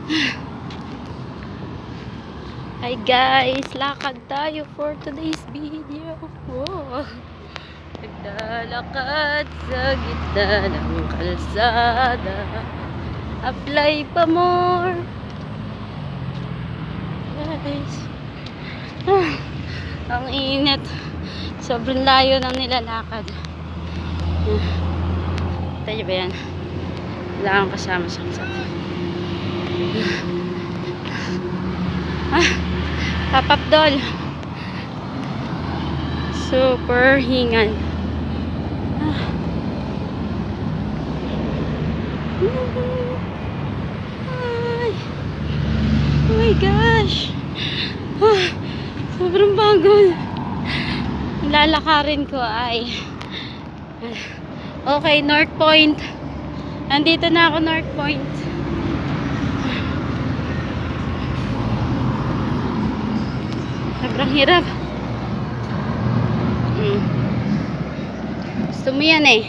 Hi guys, lakad tayo for today's video. Wow. Naglalakad sa gitna ng kalsada. Apply pa more. Guys. Ang init. Sobrang layo ng nilalakad. Tayo ba yan? Wala akong kasama sa kalsada. Papapdol. Super hingal. Ay. Oh my gosh. Sobrang pagod. Lalakarin ko ay okay, North Point. Nandito na ako, North Point. Sobrang hirap. Gusto mo yan eh.